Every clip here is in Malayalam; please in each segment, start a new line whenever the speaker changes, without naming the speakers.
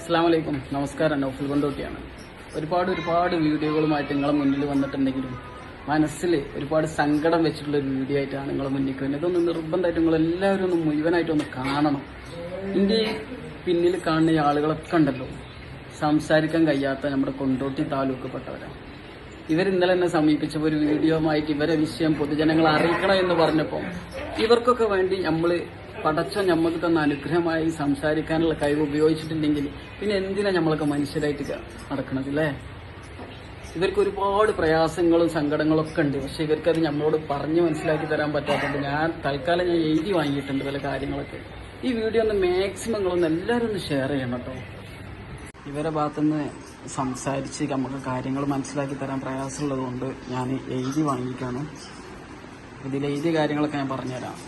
അസ്സലാമലൈക്കും. നമസ്കാരം. നൗഫൽ കൊണ്ടോട്ടിയാണ്. ഒരുപാട് വീഡിയോകളുമായിട്ട് നിങ്ങളെ മുന്നിൽ വന്നിട്ടുണ്ടെങ്കിലും മനസ്സിൽ ഒരുപാട് സങ്കടം വെച്ചിട്ടുള്ള ഒരു വീഡിയോ ആയിട്ടാണ് നിങ്ങളെ മുന്നിൽ വരുന്നത്. ഇതൊന്ന് നിർബന്ധമായിട്ട് നിങ്ങളെല്ലാവരും ഒന്ന് മുഴുവനായിട്ടൊന്ന് കാണണം. ഇതിൻ്റെ പിന്നിൽ കാണുന്ന ഈ ആളുകളൊക്കെ ഉണ്ടല്ലോ, സംസാരിക്കാൻ കഴിയാത്ത നമ്മുടെ കൊണ്ടോട്ടി താലൂക്കിൽപ്പെട്ടവരാണ്. ഇന്നലെ എന്നെ സമീപിച്ചപ്പോൾ ഒരു വീഡിയോമായിട്ട് ഇവരെ വിഷയം പൊതുജനങ്ങളെ അറിയിക്കണം എന്ന് പറഞ്ഞപ്പോൾ ഇവർക്കൊക്കെ വേണ്ടി പടച്ച നമ്മൾക്ക് തന്ന അനുഗ്രഹമായി സംസാരിക്കാനുള്ള കഴിവ് ഉപയോഗിച്ചിട്ടുണ്ടെങ്കിൽ പിന്നെ എന്തിനാ നമ്മളൊക്കെ മനുഷ്യരായിട്ട് നടക്കണത് അല്ലേ? ഇവർക്ക് ഒരുപാട് പ്രയാസങ്ങളും സങ്കടങ്ങളും ഒക്കെ ഉണ്ട്. പക്ഷെ ഇവർക്കത് നമ്മളോട് പറഞ്ഞ് മനസ്സിലാക്കി തരാൻ പറ്റാത്തതുകൊണ്ട് ഞാൻ തൽക്കാലം എഴുതി വാങ്ങിയിട്ടുണ്ട് പല കാര്യങ്ങളൊക്കെ. ഈ വീഡിയോ ഒന്ന് മാക്സിമം നിങ്ങളൊന്ന് എല്ലാവരും ഒന്ന് ഷെയർ ചെയ്യണം കേട്ടോ. ഇവരെ ഭാഗത്തുനിന്ന് സംസാരിച്ച് നമുക്ക് കാര്യങ്ങൾ മനസ്സിലാക്കി തരാൻ പ്രയാസമുള്ളത് കൊണ്ട് ഞാൻ എഴുതി വാങ്ങിക്കാണ്. ഇതിലെഴുതിയ കാര്യങ്ങളൊക്കെ ഞാൻ പറഞ്ഞുതരാം.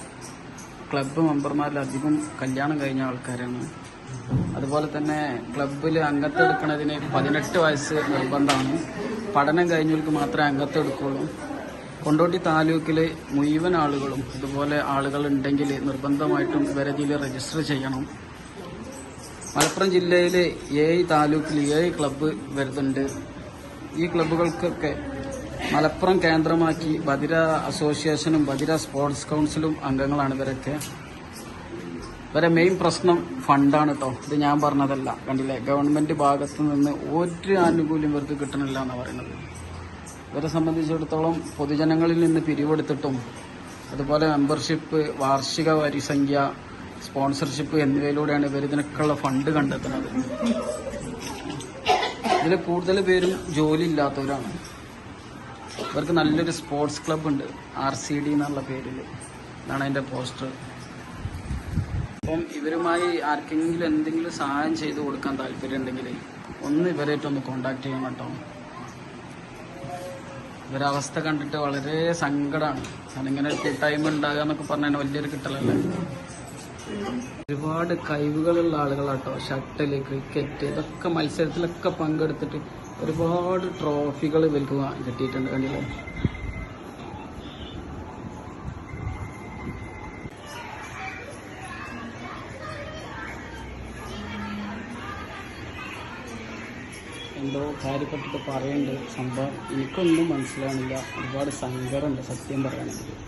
ക്ലബ്ബ് മെമ്പർമാരിലധികം കല്യാണം കഴിഞ്ഞ ആൾക്കാരാണ്. അതുപോലെ തന്നെ ക്ലബ്ബിൽ അംഗത്വം 18 വയസ്സ് നിർബന്ധമാണ്. പഠനം കഴിഞ്ഞവർക്ക് മാത്രമേ അംഗത്വം എടുക്കുകയുള്ളൂ. കൊണ്ടോട്ടി താലൂക്കിൽ മുഴുവൻ ആളുകളും ഇതുപോലെ ആളുകൾ ഉണ്ടെങ്കിൽ നിർബന്ധമായിട്ടും ഇവരതിൽ രജിസ്റ്റർ ചെയ്യണം. മലപ്പുറം ജില്ലയിൽ 7 താലൂക്കിൽ 7 ക്ലബ്ബ് വരുന്നുണ്ട്. ഈ ക്ലബ്ബുകൾക്കൊക്കെ മലപ്പുറം കേന്ദ്രമാക്കി ബദിര അസോസിയേഷനും ബദിര സ്പോർട്സ് കൗൺസിലും അംഗങ്ങളാണ് ഇവരൊക്കെ. ഇവരെ മെയിൻ പ്രശ്നം ഫണ്ടാണ് കേട്ടോ. ഇത് ഞാൻ പറഞ്ഞതല്ല. കണ്ടില്ലേ, ഗവൺമെന്റ് ഭാഗത്തു നിന്ന് ഒരു ആനുകൂല്യം ഇവർക്ക് കിട്ടണില്ല എന്നാണ് പറയുന്നത്. ഇവരെ സംബന്ധിച്ചിടത്തോളം പൊതുജനങ്ങളിൽ നിന്ന് പിരിവെടുത്തിട്ടും അതുപോലെ മെമ്പർഷിപ്പ്, വാർഷിക വരിസംഖ്യ, സ്പോൺസർഷിപ്പ് എന്നിവയിലൂടെയാണ് ഇവർ ഇതിനൊക്കെയുള്ള ഫണ്ട് കണ്ടെത്തുന്നത്. ഇതിൽ കൂടുതൽ പേരും ജോലി ഇല്ലാത്തവരാണ്. ഇവർക്ക് നല്ലൊരു സ്പോർട്സ് ക്ലബ്ബ് ഉണ്ട്, RCD എന്നുള്ള പേരിൽ. ഇതാണ് അതിൻ്റെ പോസ്റ്റർ. അപ്പം ഇവരുമായി ആർക്കെങ്കിലും എന്തെങ്കിലും സഹായം ചെയ്തു കൊടുക്കാൻ താല്പര്യം ഉണ്ടെങ്കിൽ ഒന്ന് ഇവരായിട്ടൊന്ന് കോണ്ടാക്ട് ചെയ്യണം കേട്ടോ. ഇവരവസ്ഥ കണ്ടിട്ട് വളരെ സങ്കടമാണ്. കാരണം ഇങ്ങനെ കൂട്ടായ്മ ഉണ്ടാകുക എന്നൊക്കെ പറഞ്ഞാൽ വലിയൊരു കിട്ടലല്ലേ. ഒരുപാട് കഴിവുകളുള്ള ആളുകളാട്ടോ. ഷട്ടില്, ക്രിക്കറ്റ്, ഇതൊക്കെ മത്സരത്തിലൊക്കെ പങ്കെടുത്തിട്ട് ഒരുപാട് ട്രോഫികൾ ഇവർക്ക് കിട്ടിയിട്ടുണ്ട്. കണ്ടില്ലേ, എന്തോ കാര്യപ്പെട്ടിട്ട് പറയുന്നുണ്ട്. സംഭവം എനിക്കൊന്നും മനസ്സിലാവുന്നില്ല. ഒരുപാട് സങ്കടമുണ്ട് സത്യം പറയുകയാണെങ്കിൽ.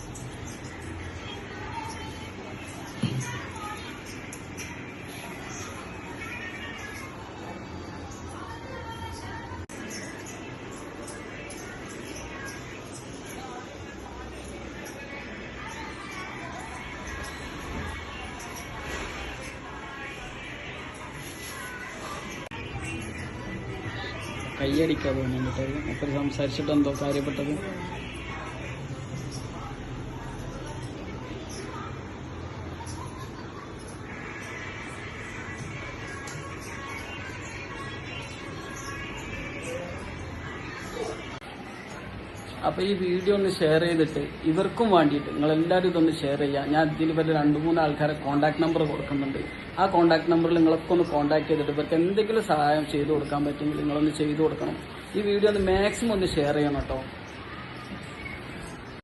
കയ്യടിക്കാതെ വേണ്ടിട്ട് മൂപ്പര് സംസാരിച്ചിട്ട് എന്തോ കാര്യപ്പെട്ടത്. അപ്പോൾ ഈ വീഡിയോ ഒന്ന് ഷെയർ ചെയ്തിട്ട് ഇവർക്കും വേണ്ടിയിട്ട് നിങ്ങളെല്ലാവരും ഇതൊന്ന് ഷെയർ ചെയ്യുക. ഞാൻ ഇതിൽ ഇവർ 2-3 ആൾക്കാരെ കോൺടാക്ട് നമ്പർ കൊടുക്കുന്നുണ്ട്. ആ കോൺടാക്ട് നമ്പറിൽ നിങ്ങളൊക്കെ ഒന്ന് കോൺടാക്ട് ചെയ്തിട്ട് ഇവർക്ക് എന്തെങ്കിലും സഹായം ചെയ്തു കൊടുക്കാൻ പറ്റുമെങ്കിൽ നിങ്ങളൊന്ന് ചെയ്തു കൊടുക്കണം. ഈ വീഡിയോ ഒന്ന് മാക്സിമം ഒന്ന് ഷെയർ ചെയ്യണം കേട്ടോ.